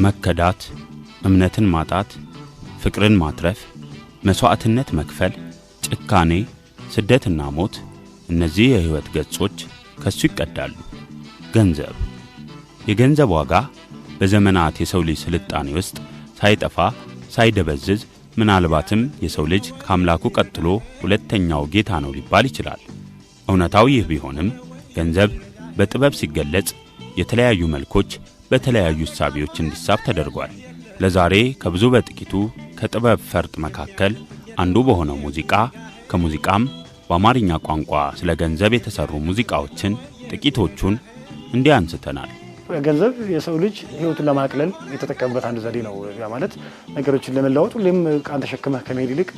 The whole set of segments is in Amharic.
መከዳት፣ እምነትን ማጣት፣ ፍቅርን ማትረፍ፣ መስዋዕትነት መክፈል፣ ጭካኔ፣ ስደትና ሞት እነዚህ የህይወት ገጾች ከሱ ይቀዳሉ። ገንዘብ የገንዘብ ዋጋ በዘመናት የሰው ልጅ ስልጣኔ ውስጥ ሳይጠፋ ሳይደበዝዝ ምናልባትም የሰው ልጅ ከአምላኩ ቀጥሎ ሁለተኛው ጌታ ነው ሊባል ይችላል። እውነታው ይህ ቢሆንም ገንዘብ በጥበብ ሲገለጽ የተለያዩ መልኮች በተለያዩ ሳቢዎች እንዲሳብ ተደርጓል። ለዛሬ ከብዙ በጥቂቱ ከጥበብ ፈርጥ መካከል አንዱ በሆነው ሙዚቃ ከሙዚቃም በአማርኛ ቋንቋ ስለ ገንዘብ የተሰሩ ሙዚቃዎችን ጥቂቶቹን እንዲያንስተናል። ገንዘብ የሰው ልጅ ህይወቱን ለማቅለል የተጠቀመበት አንድ ዘዴ ነው። ያ ማለት ነገሮችን ለመለወጥ ሁሌም ቃን ተሸክመህ ከመሄድ ይልቅ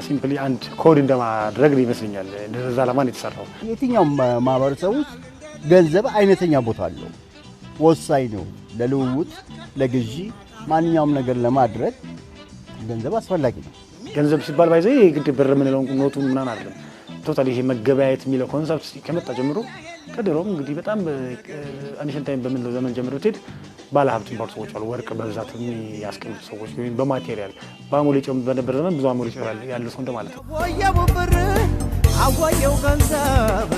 ሲምፕሊ አንድ ኮድ እንደማድረግ ይመስለኛል። እንደዛ ለማን የተሰራው የትኛውም ማህበረሰብ ውስጥ ገንዘብ አይነተኛ ቦታ አለው። ወሳኝ ነው። ለልውውጥ፣ ለግዢ፣ ማንኛውም ነገር ለማድረግ ገንዘብ አስፈላጊ ነው። ገንዘብ ሲባል ባይዘ ግድ ብር ምንለው ኖቱን ምናን አይደለም። ቶታሊ ይሄ መገበያየት የሚለው ኮንሰፕት ከመጣ ጀምሮ ከድሮም እንግዲህ በጣም አንሽን ታይም በምንለው ዘመን ጀምሮ ትሄድ ባለ ሀብት ባሉ ሰዎች አሉ። ወርቅ በብዛት የሚያስቀምጡ ሰዎች ወይም በማቴሪያል በአሞሌ ጨም በነበር ዘመን ብዙ አሞሌ ጨም ያለው ሰው እንደማለት ነው። ወየው ብር አወየው ገንዘብ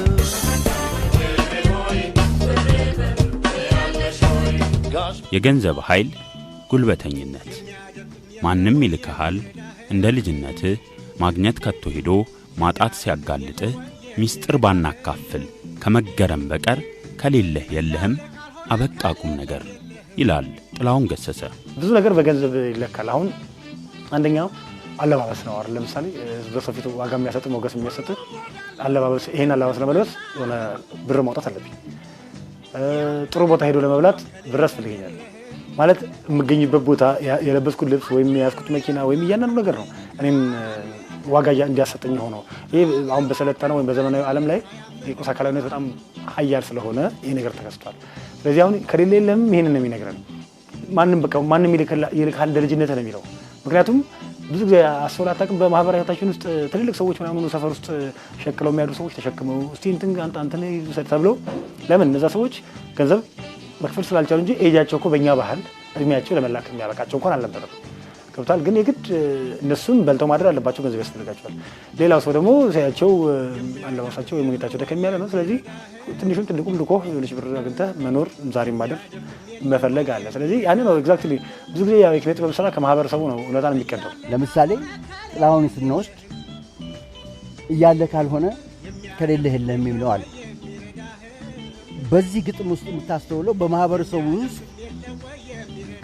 የገንዘብ ኃይል ጉልበተኝነት ማንም ይልከሃል እንደ ልጅነትህ ማግኘት ከቶ ሄዶ ማጣት ሲያጋልጥህ ሚስጥር ባናካፍል ከመገረም በቀር ከሌለህ የለህም አበቃ ቁም ነገር ይላል ጥላሁን ገሰሰ። ብዙ ነገር በገንዘብ ይለካል። አሁን አንደኛው አለባበስ ነው አይደል? ለምሳሌ በሰፊቱ ዋጋ የሚያሰጥ ሞገስ የሚያሰጥ አለባበስ፣ ይሄን አለባበስ ለመልበስ የሆነ ብር ማውጣት አለብኝ። ጥሩ ቦታ ሄዶ ለመብላት ብር ያስፈልገኛል ማለት የምገኝበት ቦታ የለበስኩት ልብስ ወይም የያዝኩት መኪና ወይም እያንዳንዱ ነገር ነው እኔም ዋጋ እንዲያሰጠኝ ሆኖ ይሄ አሁን በሰለጠነው ወይም በዘመናዊ ዓለም ላይ የቁስ አካላዊነት በጣም ኃያል ስለሆነ ይሄ ነገር ተከስቷል። ስለዚህ አሁን ከሌለ የለም ይሄንን ነው የሚነግረን። ማንም ይልካል እንደ ልጅነት ነው የሚለው። ምክንያቱም ብዙ ጊዜ አስተውለህ አታውቅም? በማህበራዊ ህይወታችን ውስጥ ትልልቅ ሰዎች ምናምን ሰፈር ውስጥ ሸክለው የሚያዱ ሰዎች ተሸክመው እስቲ እንትን ተብለው ለምን እነዛ ሰዎች ገንዘብ መክፈል ስላልቻሉ እንጂ ኤጃቸው እኮ በእኛ ባህል እድሜያቸው ለመላክ የሚያበቃቸው እንኳን አልነበረም። ገብቷል? ግን የግድ እነሱም በልተው ማደር አለባቸው፣ ገንዘብ ያስፈልጋቸዋል። ሌላው ሰው ደግሞ ሳያቸው አለባበሳቸው ወይም ሁኔታቸው ደከም ያለ ነው። ስለዚህ ትንሹም ትልቁም ልኮ የሆነች ብር አግኝተህ መኖር ዛሬም ማደር መፈለግ አለ። ስለዚህ ያንን ነው ኤግዛክትሊ ብዙ ጊዜ ያው የኪነ ጥበብ ስራ ከማህበረሰቡ ነው እውነታን የሚቀዳው። ለምሳሌ ጥላሁን ስንወስድ እያለ ካልሆነ ከሌለህ የለህም የሚለው አለ። በዚህ ግጥም ውስጥ የምታስተውለው በማህበረሰቡ ውስጥ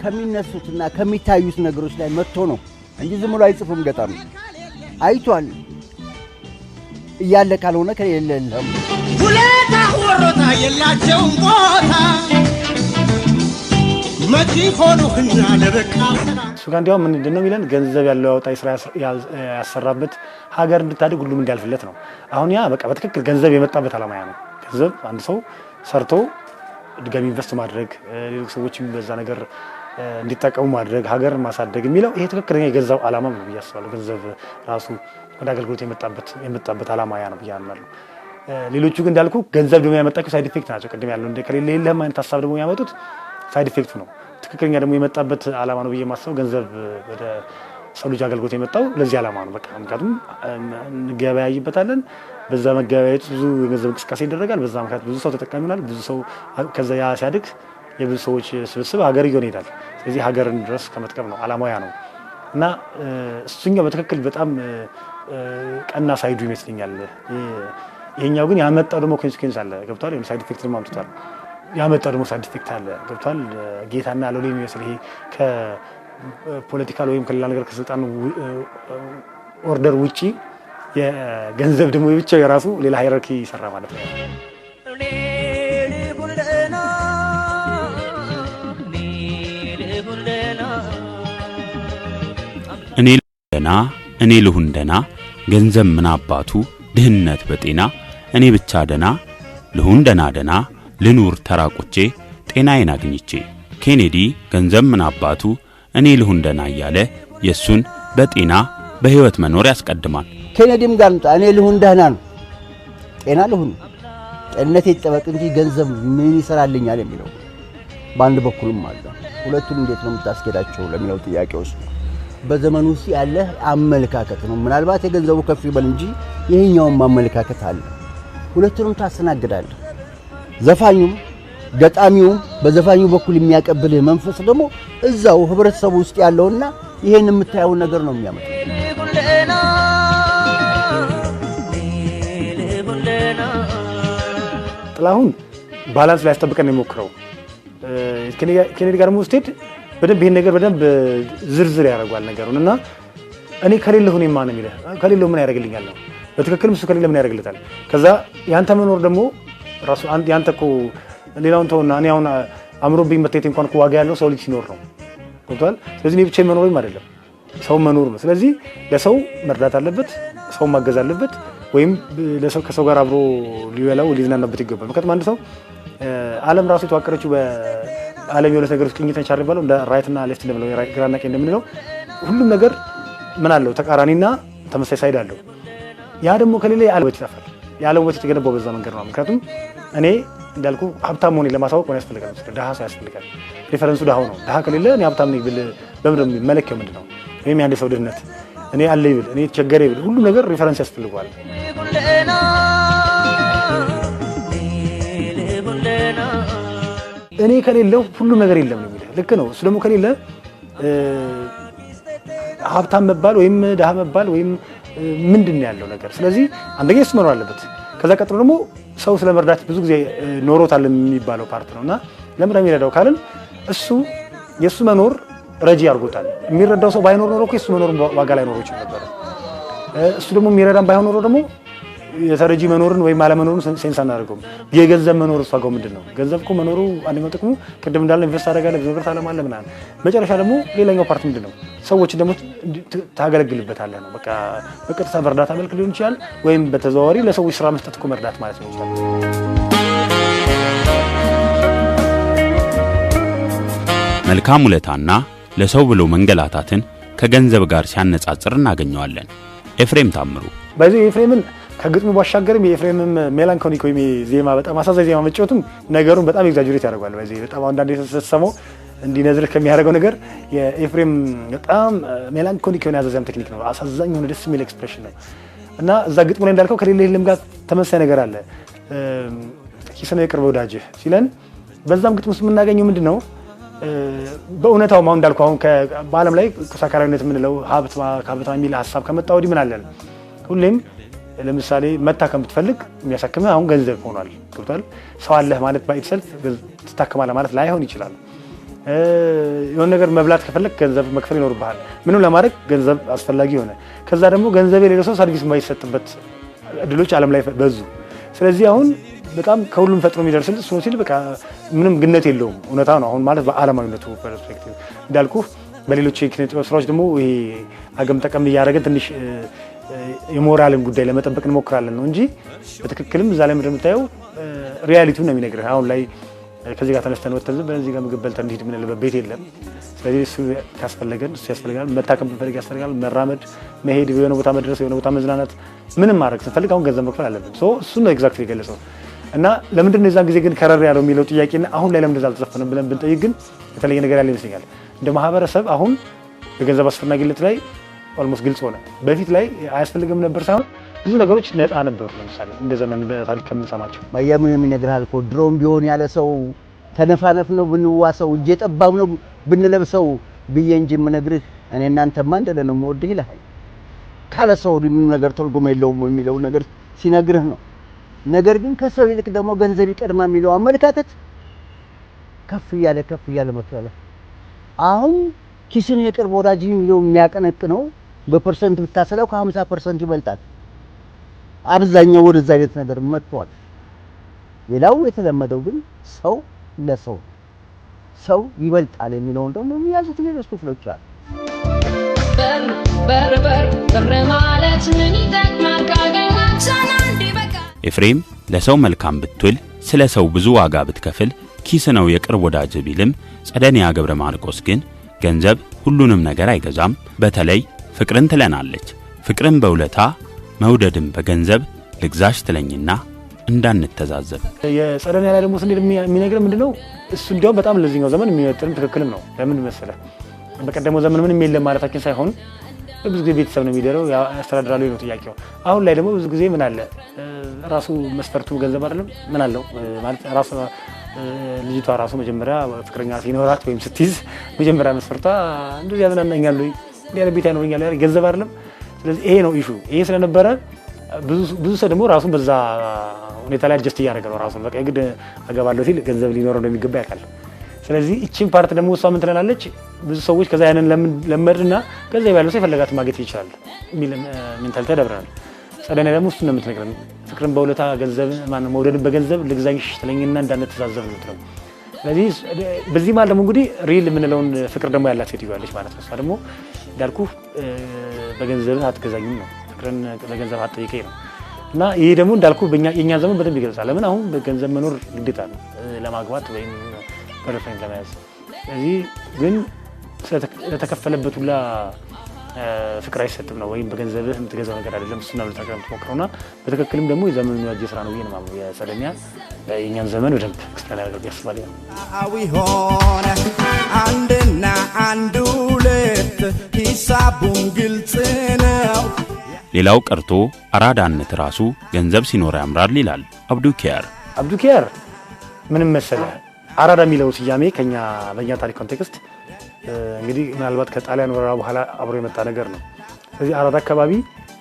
ከሚነሱትና ከሚታዩት ነገሮች ላይ መጥቶ ነው እንጂ ዝም ብሎ አይጽፍም። ገጣሚ አይቷል። እያለ ካልሆነ ከሌለ የለም። ሁለታ ወሮታ የላቸውም ቦታ መቼ ሆኖህና ለበቃ እሱ ጋር እንዲያውም ምንድን ነው የሚለን ገንዘብ ያለው ያወጣ ስራ ያሰራበት ሀገር እንድታድግ ሁሉም እንዲያልፍለት ነው። አሁን ያ በቃ በትክክል ገንዘብ የመጣበት ዓላማ ያ ነው። ገንዘብ አንድ ሰው ሰርቶ ድጋሚ ኢንቨስት ማድረግ ሌሎች ሰዎችም በዛ ነገር እንዲጠቀሙ ማድረግ ሀገርን ማሳደግ የሚለው ይሄ ትክክለኛ የገንዘብ ዓላማ ነው ብዬ አስባለሁ። ገንዘብ ራሱ ወደ አገልግሎት የመጣበት ዓላማ ያ ነው ብዬ አምናለሁ። ሌሎቹ ግን እንዳልኩ ገንዘብ ደግሞ ያመጣቸው ሳይድ ኢፌክት ናቸው። ቅድም ያለው እንደ ከሌለ የለህም አይነት ሀሳብ ደግሞ ያመጡት ሳይድ ኢፌክቱ ነው። ትክክለኛ ደግሞ የመጣበት ዓላማ ነው ብዬ የማስበው ገንዘብ ወደ ሰው ልጅ አገልግሎት የመጣው ለዚህ ዓላማ ነው። በቃ ምክንያቱም እንገበያይበታለን። በዛ መገበያየት ብዙ የገንዘብ እንቅስቃሴ ይደረጋል። በዛ ምክንያት ብዙ ሰው ተጠቃሚ ይሆናል። ብዙ ሰው ከዛ ያ ሲያድግ የብዙ ሰዎች ስብስብ ሀገር ይሆናል። ስለዚህ ሀገርን ድረስ ከመጥቀም ነው ዓላማው ያ ነው እና እሱኛው በትክክል በጣም ቀና ሳይዱ ይመስለኛል። ይሄኛው ግን ያመጣው ደግሞ ኮንሲኩዌንስ አለ። ገብቷል? የሆነ ሳይድ ኢፌክት ደግሞ አምጥቷል። ያመጣው ደግሞ ሳይድ ኢፌክት አለ። ገብቷል? ጌታና ሎሌ የሚመስል ይሄ ከፖለቲካል ወይም ከሌላ ነገር ከስልጣን ኦርደር ውጪ የገንዘብ ደግሞ ብቻው የራሱ ሌላ ሃይራርኪ ይሰራ ማለት ነው። እኔ ልሁን ደና ገንዘብ ምን አባቱ ድህነት በጤና እኔ ብቻ ደና ልሁን ደና ልኑር ተራቆቼ ጤናዬን አግኝቼ። ኬኔዲ ገንዘብ ምን አባቱ እኔ ልሁን ደና እያለ የሱን በጤና በህይወት መኖር ያስቀድማል። ኬኔዲም ጋር እኔ ልሁን ደህና ነው ጤና ልሁን ጤንነቴ ይጠበቅ እንጂ ገንዘብ ምን ይሰራልኛል የሚለው በአንድ በኩልም አለ። ሁለቱን እንዴት ነው የምታስኬዳቸው ለሚለው ጥያቄ ውስጥ በዘመኑ ውስጥ ያለ አመለካከት ነው። ምናልባት የገንዘቡ ከፍ ይበል እንጂ ይሄኛውም አመለካከት አለ። ሁለቱንም ታስተናግዳለህ። ዘፋኙም ገጣሚውም በዘፋኙ በኩል የሚያቀብልህ መንፈስ ደግሞ እዛው ህብረተሰቡ ውስጥ ያለውና ይሄን የምታየው ነገር ነው የሚያመጣው። ጥላሁን ባላንስ ላይ ያስጠብቀን የሞክረው ኬኔዲ ጋር ስትሄድ በደንብ ይሄን ነገር በደንብ ዝርዝር ያደርጋል ነገሩን እና እኔ ከሌለሁ እኔ ማን ነው የሚለው ከሌለሁ ምን ያደርግልኛል ነው በትክክል እሱ ከሌለ ምን ያደርግልታል። ከዛ ያንተ መኖር ደግሞ ራሱ ያንተ እኮ ሌላውን ተውና እኔ አሁን አምሮብኝ መተት እንኳን እኮ ዋጋ ያለው ሰው ልጅ ሲኖር ነው ገብቷል። ስለዚህ እኔ ብቻዬን መኖርም አይደለም ሰው መኖር ነው። ስለዚህ ለሰው መርዳት አለበት፣ ሰው ማገዝ አለበት፣ ወይም ለሰው ከሰው ጋር አብሮ ሊበላው ሊዝናናበት ይገባል። ምክንያቱም አንድ ሰው ዓለም ራሱ የተዋቀረችው በዓለም የሁለት ነገሮች ቅኝት ነች አይደል? እንደ ራይት እና ሌፍት እንደምለው ግራና ቀኝ እንደምንለው ሁሉም ነገር ምን አለው ተቃራኒና ተመሳሳይ ሳይድ አለው። ያ ደግሞ ከሌለ የዓለም ውበት ይጠፋል። የዓለም ውበት የተገነባው በዛ መንገድ ነው። ምክንያቱም እኔ እንዳልኩ ሀብታም መሆኔን ለማሳወቅ ምን ያስፈልጋል? ድሃ ሰው ያስፈልጋል። ሪፈረንሱ ድሃው ነው። ድሃ ከሌለ እኔ ሀብታም ነኝ ብል በምንድን ነው መለኪያው ምንድን ነው? ወይም የአንድ ሰው ድህነት እኔ አለኝ ብል እኔ ተቸገረ ብል ሁሉ ነገር ሪፈረንስ ያስፈልገዋል። እኔ ከሌለው ሁሉ ነገር የለም ነው የሚለው። ልክ ነው። እሱ ደግሞ ከሌለ ሀብታም መባል ወይም ድሃ መባል ወይም ምንድን ያለው ነገር። ስለዚህ አንደኛ እሱ መኖር አለበት። ከዛ ቀጥሎ ደግሞ ሰው ስለመርዳት ብዙ ጊዜ ኖሮታል የሚባለው ፓርት ነውና ለምን የሚረዳው ካልን እሱ የሱ መኖር ረጂ አድርጎታል። የሚረዳው ሰው ባይኖር ኖሮ እኮ የሱ መኖር ዋጋ ላይ ኖሮ ይችላል ነበር። እሱ ደግሞ የሚረዳም ባይሆን ኖሮ ደግሞ የተረጂ መኖርን ወይም አለመኖርን ሴንስ አናደርገውም። የገንዘብ መኖር እሷ ጋር ምንድን ነው? ገንዘብ እኮ መኖሩ አንደኛው ጥቅሙ ቅድም እንዳለ ኢንቨስት አደርጋለህ ብዙ ነገር ታለማለህ ምናምን። መጨረሻ ደግሞ ሌላኛው ፓርት ምንድን ነው? ሰዎችን ደግሞ ታገለግልበታለህ ነው። በቃ በቀጥታ በእርዳታ መልክ ሊሆን ይችላል፣ ወይም በተዘዋዋሪ ለሰዎች ስራ መስጠት እኮ መርዳት ማለት ነው ይችላል። መልካም ውለታና ለሰው ብሎ መንገላታትን ከገንዘብ ጋር ሲያነጻጽር እናገኘዋለን። ኤፍሬም ታምሩ በዚህ ኤፍሬምን ከግጥሙ ባሻገርም የኤፍሬምም ሜላንኮሊክ ወይም ዜማ በጣም አሳዛኝ ዜማ መጫወቱም ነገሩን በጣም ኤግዛጀሬት ያደርጋል። በዚህ በጣም አንዳንዴ ተሰሰመው እንዲነዝርህ ከሚያደርገው ነገር የኤፍሬም በጣም ሜላንኮሊክ የሆነ ያዘዛም ቴክኒክ ነው። አሳዛኝ የሆነ ደስ የሚል ኤክስፕሬሽን ነው እና እዛ ግጥሙ ላይ እንዳልከው ከሌለ የለም ጋር ተመሳሳይ ነገር አለ። ኪስነው የቅርብ ወዳጅህ ሲለን በዛም ግጥሙ ውስጥ የምናገኘው ምንድን ነው? በእውነታው አሁን እንዳልኩ አሁን በዓለም ላይ ኩሳካራዊነት የምንለው ሀብት የሚል ሀሳብ ከመጣ ወዲህ ምን አለን? ሁሌም ለምሳሌ መታከም ብትፈልግ የሚያሳክምህ አሁን ገንዘብ ሆኗል። ገብቷል። ሰው አለህ ማለት ባይተሰልፍ ትታከማለህ ማለት ላይሆን ይችላል። የሆነ ነገር መብላት ከፈለግ ገንዘብ መክፈል ይኖርብሃል። ምንም ለማድረግ ገንዘብ አስፈላጊ ሆነ። ከዛ ደግሞ ገንዘብ የሌለው ሰው ሰርቪስ የማይሰጥበት እድሎች ዓለም ላይ በዙ። ስለዚህ አሁን በጣም ከሁሉም ፈጥኖ የሚደርስልህ እሱ ነው ሲል በቃ ምንም ግነት የለውም። እውነታ ነው። አሁን ማለት በዓለማዊነቱ ፐርስፔክቲቭ እንዳልኩህ በሌሎች የኪነ ጥበብ ስራዎች ደግሞ ይሄ አገም ጠቀም እያደረገን ትንሽ የሞራልን ጉዳይ ለመጠበቅ እንሞክራለን ነው እንጂ በትክክልም እዛ ላይ እንደምታየው ሪያሊቲውን ነው የሚነግርህ። አሁን ላይ ከዚህ ጋር ተነስተን ወጥተን በዚህ ጋር ምግብ በልተን እንሂድ የምንልበት ቤት የለም። ስለዚህ እሱ ካስፈለገን እሱ ያስፈልጋል። መታከም ብንፈልግ ያስፈልጋል። መራመድ፣ መሄድ፣ የሆነ ቦታ መድረስ፣ የሆነ ቦታ መዝናናት፣ ምንም ማድረግ ስንፈልግ አሁን ገንዘብ መክፈል አለብን። እሱን ነው ኤግዛክትሊ የገለጸው እና ለምንድን ነው የዛን ጊዜ ግን ከረር ያለው የሚለው ጥያቄና አሁን ላይ ለምንድን አልተዘፈነም ብለን ብንጠይቅ ግን የተለየ ነገር ያለ ይመስለኛል። እንደ ማህበረሰብ አሁን በገንዘብ አስፈላጊነት ላይ ኦልሞስት ግልጽ ሆነ። በፊት ላይ አያስፈልግም ነበር ሳይሆን ብዙ ነገሮች ነፃ ነበሩ። ለምሳሌ እንደ ዘመን በታሪክ ከምንሰማቸው ማያምን የሚነግርሃል እኮ ድሮም ቢሆን ያለ ሰው ተነፋነፍ ነው ብንዋሰው እጄ ጠባብ ነው ብንለብሰው ብዬ እንጂ የምነግርህ እኔ እናንተማ እንደለ ነው የምወድህ ይልሃል። ካለ ሰው ምንም ነገር ትርጉም የለውም የሚለው ነገር ሲነግርህ ነው። ነገር ግን ከሰው ይልቅ ደግሞ ገንዘብ ይቀድማ የሚለው አመለካከት ከፍ እያለ መጥቷል። አሁን ኪስን የቅርብ ወዳጅ የሚለው የሚያቀነቅነው በፐርሰንት ብታሰለው ከ50% ይበልጣል። አብዛኛው ወደዛ አይነት ነገር መጥቷል። ሌላው የተለመደው ግን ሰው ለሰው ሰው ይበልጣል የሚለውን ደግሞ የሚያዙት ሌሎች ክፍሎች አሉ። በር ማለት ምን ይጠቅማል ካገኛችን አንድ በቃ። ኤፍሬም ለሰው መልካም ብትውል ስለ ሰው ብዙ ዋጋ ብትከፍል ኪስ ነው የቅርብ ወዳጅ ቢልም ጸደንያ ገብረ ማርቆስ ግን ገንዘብ ሁሉንም ነገር አይገዛም፣ በተለይ ፍቅርን ትለናለች። ፍቅርን በውለታ መውደድን በገንዘብ ልግዛሽ ትለኝና እንዳንተዛዘብ። የጸደኒያ ላይ ደግሞ ስንሄድ የሚነግረን ምንድነው እሱ እንዲያው በጣም ለዚህኛው ዘመን የሚመጥን ትክክልም ነው። ለምን መሰለህ በቀደመው ዘመን ምንም የለም ማለታችን ሳይሆን ብዙ ጊዜ ቤተሰብ ነው የሚደረው ያስተዳድራሉ ነው ጥያቄው። አሁን ላይ ደግሞ ብዙ ጊዜ ምን አለ ራሱ መስፈርቱ ገንዘብ አይደለም ምን አለው ማለት ራሱ ልጅቷ ራሱ መጀመሪያ ፍቅረኛ ሲኖራት ወይም ስትይዝ መጀመሪያ መስፈርቷ እንደዚህ ያዝናናኛል ወይ እንዴ ቤት ያኖርኛል ገንዘብ አይደለም። ስለዚህ ይሄ ነው ኢሹ። ይሄ ስለነበረ ብዙ ሰው ደግሞ ራሱን በዛ ሁኔታ ላይ አድጀስት እያደረገ ነው ራሱን በቃ ግድ አገባለሁ ሲል ገንዘብ ሊኖረው እንደሚገባ ያውቃል። ስለዚህ እቺን ፓርት ደግሞ እሷ ምን ትላለች ብዙ ሰዎች ከዛ ያንን ለመድና ገንዘብ ያለው ሰው የፈለጋት ማግኘት ይችላል የሚል ሜንታሊቲ ተደብረናል። ጸደኒያ ደግሞ እሱን ነው የምትነግረን። ፍቅርን በውለታ ገንዘብ ማነው መውደድን በገንዘብ ልግዛኝሽ ትለኝና እንዳንተዛዘብ ነው የምትለው። ስለዚህ በዚህ ማለት ደግሞ እንግዲህ ሪል የምንለውን ፍቅር ደግሞ ያላት ሴትዮ አለች ማለት ነው። እሷ ደግሞ እንዳልኩህ በገንዘብ አትገዛኝም ነው ፍቅርን በገንዘብ አትጠይቀኝ ነው። እና ይሄ ደግሞ እንዳልኩህ የእኛ ዘመን በደንብ ይገልጻል። ለምን አሁን በገንዘብ መኖር ግዴታ ነው ለማግባት ወይም በረፈን ለማያዝ። ስለዚህ ግን ስለተከፈለበት ሁላ ፍቅር አይሰጥም ነው ወይም በገንዘብህ የምትገዛው ነገር አይደለም። እሱና ለተቀረም ተሞክረውና በትክክልም ደግሞ የዘመኑ ያጀ ስራ ነው ይሄን ማለት የጸደኒያ የኛን ዘመን በደንብ ክስተላ ያደርግ ያስባል። አዊ ሆነ አንድና አንድ ሁለት ሂሳቡን ግልጽ ነው። ሌላው ቀርቶ አራዳነት ራሱ ገንዘብ ሲኖር ያምራል ይላል አብዱኪያር። ምንም መሰለህ አራዳ የሚለው ስያሜ በእኛ ታሪክ ኮንቴክስት እንግዲህ ምናልባት ከጣሊያን ወረራ በኋላ አብሮ የመጣ ነገር ነው። ስለዚህ አራዳ አካባቢ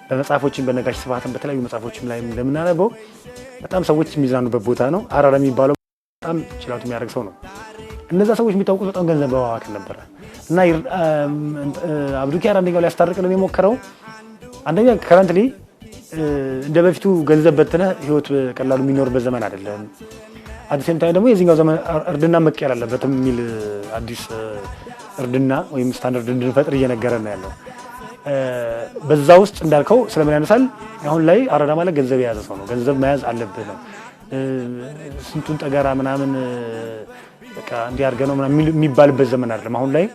በመጽሐፎችን በነጋሽ ስብሐትን በተለያዩ መጽሐፎችም ላይ እንደምናነበው በጣም ሰዎች የሚዝናኑበት ቦታ ነው። አራዳ የሚባለው በጣም ችላቱ የሚያደርግ ሰው ነው። እነዛ ሰዎች የሚታወቁት በጣም ገንዘብ በማባከን ነበረ እና አብዱኪያር አንደኛው ላይ ያስታርቅልን የሞከረው አንደኛ ከረንትሊ እንደ በፊቱ ገንዘብ በትነህ ህይወት ቀላሉ የሚኖርበት ዘመን አይደለም። አዲስ ሴም ታይም ደግሞ የዚህኛው ዘመን እርድና መቀየር አለበትም የሚል አዲስ እርድና ወይም ስታንዳርድ እንድንፈጥር እየነገረን ነው ያለው። በዛ ውስጥ እንዳልከው ስለምን ያነሳል አሁን ላይ አራዳ ማለት ገንዘብ የያዘ ሰው ነው። ገንዘብ መያዝ አለብህ ነው። ስንቱን ጠገራ ምናምን በቃ እንዲያርገ ነው ምናምን የሚባልበት ዘመን አይደለም። አሁን ላይ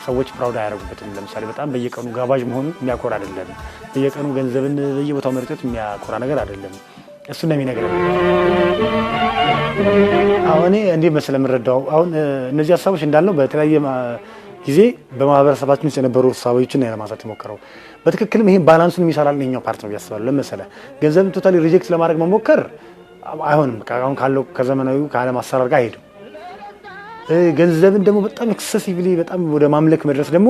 ሰዎች ፕራውድ አያደርጉበትም። ለምሳሌ በጣም በየቀኑ ጋባዥ መሆን የሚያኮራ አይደለም። በየቀኑ ገንዘብን በየቦታው መርጨት የሚያኮራ ነገር አይደለም። እሱ ነው የሚነግረን። አሁን እንዴ መሰለ የምረዳው አሁን እነዚህ ሀሳቦች እንዳልነው በተለያየ ጊዜ በማህበረሰባችን ውስጥ የነበሩ ሀሳቦችን ነው ለማሳት የሞከረው። በትክክልም ይሄን ባላንሱን የሚሰራል ነው ፓርት ነው ያስባሉ። ለምሳሌ ገንዘብን ቶታሊ ሪጀክት ለማድረግ መሞከር አይሆንም። አሁን ካለው ከዘመናዊው ከዓለም አሰራር ጋር አይሄድም። ገንዘብን ደግሞ በጣም ኤክሰሲቭሊ በጣም ወደ ማምለክ መድረስ ደግሞ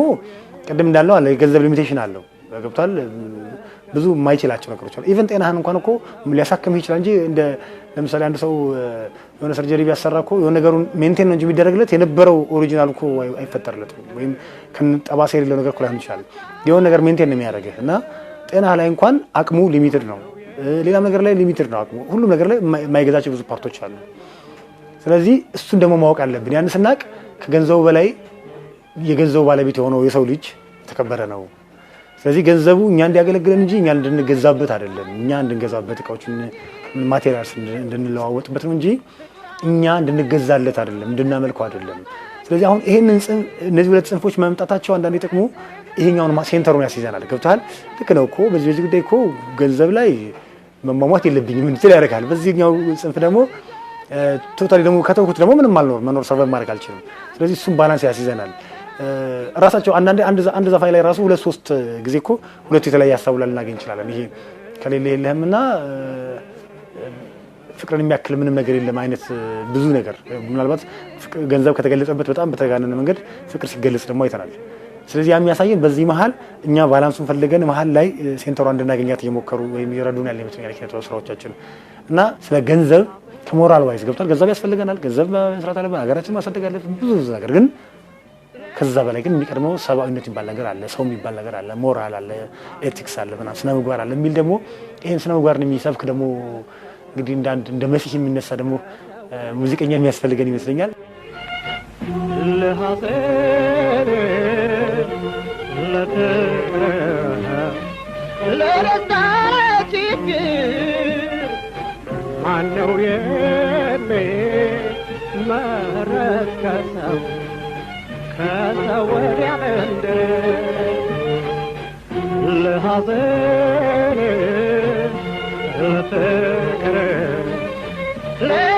ቅድም እንዳለው አለ የገንዘብ ሊሚቴሽን አለው። ገብቷል። ብዙ የማይችላቸው ነገሮች አሉ። ኢቨን ጤናህን እንኳን እኮ ሊያሳክምህ ይችላል እንጂ እንደ ለምሳሌ አንድ ሰው የሆነ ሰርጀሪ ቢያሰራ እኮ የሆነ ነገሩን ሜንቴን ነው እንጂ የሚደረግለት የነበረው ኦሪጂናል እኮ አይፈጠርለትም። ወይም ከጠባሳ የሌለው ነገር እኮ ላይሆን ይችላል። የሆነ ነገር ሜንቴን ነው የሚያደርግህ እና ጤናህ ላይ እንኳን አቅሙ ሊሚትድ ነው። ሌላም ነገር ላይ ሊሚትድ ነው አቅሙ። ሁሉም ነገር ላይ የማይገዛቸው ብዙ ፓርቶች አሉ። ስለዚህ እሱን ደግሞ ማወቅ አለብን። ያን ስናቅ ከገንዘቡ በላይ የገንዘቡ ባለቤት የሆነው የሰው ልጅ የተከበረ ነው። ስለዚህ ገንዘቡ እኛ እንዲያገለግለን እንጂ እኛ እንድንገዛበት አይደለም። እኛ እንድንገዛበት እቃዎችን ማቴሪያልስ እንድንለዋወጥበት ነው እንጂ እኛ እንድንገዛለት አይደለም፣ እንድናመልከው አይደለም። ስለዚህ አሁን ይሄንን እነዚህ ሁለት ጽንፎች መምጣታቸው አንዳንዴ ጥቅሙ ይሄኛውን ሴንተሩን ያስይዘናል። ገብቶሃል? ልክ ነው እኮ በዚህ ጉዳይ እኮ ገንዘብ ላይ መሟሟት የለብኝም እንትን ያደርጋል። በዚህኛው ጽንፍ ደግሞ ቶታሊ ደግሞ ከተውኩት ደግሞ ምንም መኖር ሰርቫይቭ ማድረግ አልችልም። ስለዚህ እሱም ባላንስ ያስይዘናል። ራሳቸው አንዳንዴ አንድ ዘፋኝ ላይ ራሱ 2-3 ጊዜ እኮ ሁለቱ የተለያየ ሀሳብ ልናገኝ እንችላለን። ይሄ ከሌለ የለህምና ፍቅርን የሚያክል ምንም ነገር የለም አይነት ብዙ ነገር ምናልባት ገንዘብ ከተገለጸበት በጣም በተጋነነ መንገድ ፍቅር ሲገለጽ ደግሞ አይተናል። ስለዚህ የሚያሳየን በዚህ መሀል እኛ ባላንሱን ፈልገን መሀል ላይ ሴንተሯን እንድናገኛት እየሞከሩ ወይም ይረዱናል የሚመስለኛል ኪነጥበብ ስራዎቻችን እና ስለ ገንዘብ ከሞራል ዋይዝ ገብቷል። ገንዘብ ያስፈልገናል። ገንዘብ መስራት አለብን። ሀገራችን ማሳደግ አለብን። ብዙ ነገር ግን ከዛ በላይ ግን የሚቀድመው ሰብአዊነት የሚባል ነገር አለ፣ ሰው የሚባል ነገር አለ፣ ሞራል አለ፣ ኤቲክስ አለ፣ ስነ ምግባር አለ የሚል ደግሞ ይሄን ስነ ምግባርን የሚሰብክ ደግሞ እንግዲህ እንደ መሲህ የሚነሳ ደግሞ ሙዚቀኛ የሚያስፈልገን ይመስለኛል። ማነው የሚመረከሰው ከሰው ወዲያ መንደር ለሐዘን ለፍቅር Let